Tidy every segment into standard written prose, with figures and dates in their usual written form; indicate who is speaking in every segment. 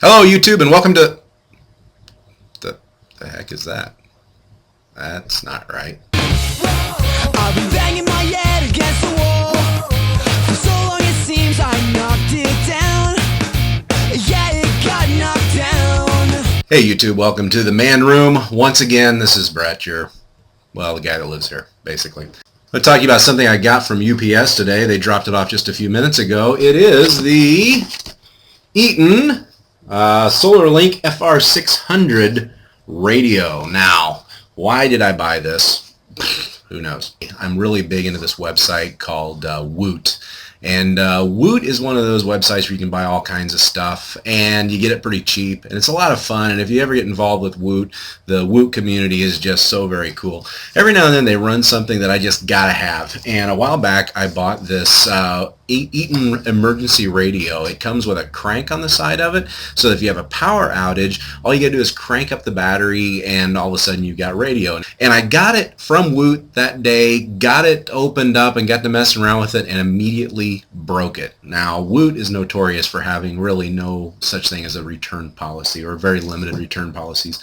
Speaker 1: Hello YouTube and welcome to... The heck is that? That's not right.
Speaker 2: I've been banging my head against the wall for so long it seems I knocked it down. Yeah, it got knocked down.
Speaker 1: Hey YouTube, welcome to the man room. Once again, this is Bret, the guy that lives here, basically. I'll talk to you about something I got from UPS today. They dropped it off just a few minutes ago. It is the Eton Solarlink FR600 radio. Now, why did I buy this? Who knows? I'm really big into this website called Woot. And Woot is one of those websites where you can buy all kinds of stuff and you get it pretty cheap, and it's a lot of fun. And if you ever get involved with Woot, the Woot community is just so very cool. Every now and then they run something that I just gotta have, and a while back I bought this Eton emergency radio. It comes with a crank on the side of it, so that if you have a power outage, all you gotta do is crank up the battery and all of a sudden you've got radio. And I got it from Woot that day, got it opened up and got to messing around with it and immediately broke it. Now, Woot is notorious for having really no such thing as a return policy, or very limited return policies.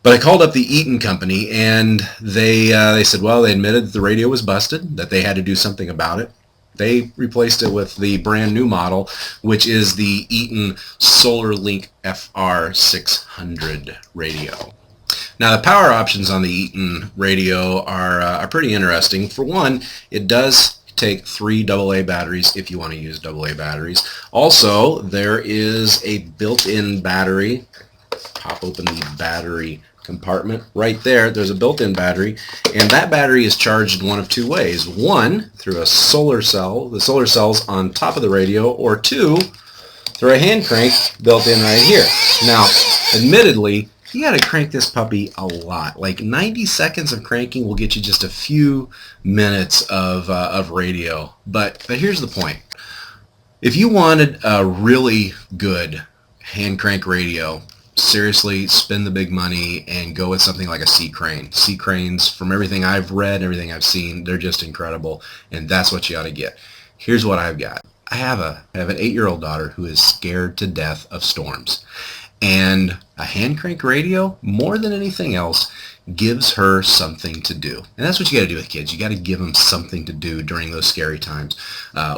Speaker 1: But I called up the Eton company, and they said, well, they admitted that the radio was busted, that they had to do something about it. They replaced it with the brand new model, which is the Eton Solarlink FR600 radio. Now, the power options on the Eton radio are pretty interesting. For one, it does take 3 AA batteries if you want to use AA batteries. Also, there is a built-in battery. Pop open the battery compartment right there. There's a built-in battery, and that battery is charged in one of two ways. One, through a solar cell, the solar cell's on top of the radio, or two, through a hand crank built in right here. Now, admittedly, you got to crank this puppy a lot. Like 90 seconds of cranking will get you just a few minutes of radio. But here's the point. If you wanted a really good hand crank radio, seriously, spend the big money and go with something like a Sea Crane. Sea Cranes, from everything I've read, everything I've seen, they're just incredible, and that's what you ought to get. Here's what I've got. I have an 8-year-old daughter who is scared to death of storms. And a hand crank radio, more than anything else, gives her something to do. And that's what you got to do with kids. You got to give them something to do during those scary times.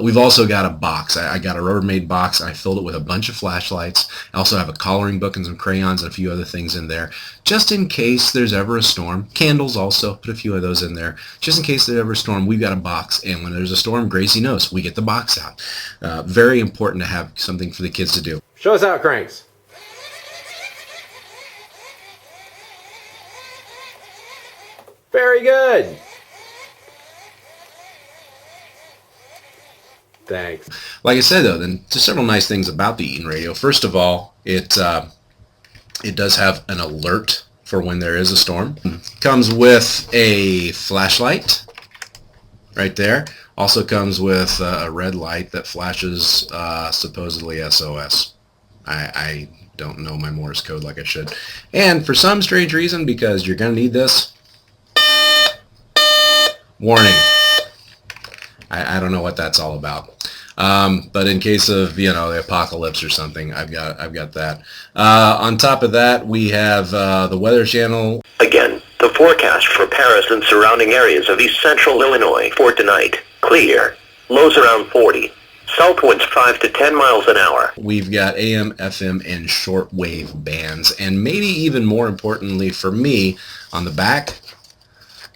Speaker 1: We've also got a box. I got a Rubbermaid box, and I filled it with a bunch of flashlights. I also have a coloring book and some crayons and a few other things in there, just in case there's ever a storm. Candles also, put a few of those in there. Just in case there's ever a storm, we've got a box. And when there's a storm, Gracie knows. We get the box out. Very important to have something for the kids to do.
Speaker 3: Show us how it cranks. Very good. Thanks.
Speaker 1: Like I said, though, then there's several nice things about the Eton radio. First of all, it does have an alert for when there is a storm. Comes with a flashlight right there. Also comes with a red light that flashes supposedly SOS. I don't know my Morse code like I should. And for some strange reason, because you're going to need this, warning. I don't know what that's all about. But in case of, the apocalypse or something, I've got that. On top of that, we have the Weather Channel.
Speaker 4: Again, the forecast for Paris and surrounding areas of east central Illinois for tonight. Clear. Lows around 40. South winds 5 to 10 miles an hour.
Speaker 1: We've got AM, FM, and shortwave bands. And maybe even more importantly for me, on the back,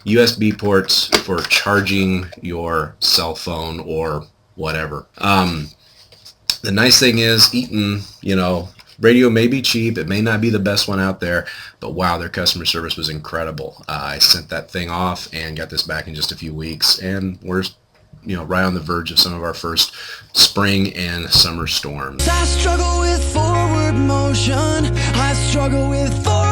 Speaker 1: USB ports for charging your cell phone or whatever. The nice thing is, Eton, radio may be cheap. It may not be the best one out there, but wow, their customer service was incredible. I sent that thing off and got this back in just a few weeks, and we're right on the verge of some of our first spring and summer storms.
Speaker 2: I struggle with forward motion. I struggle with forward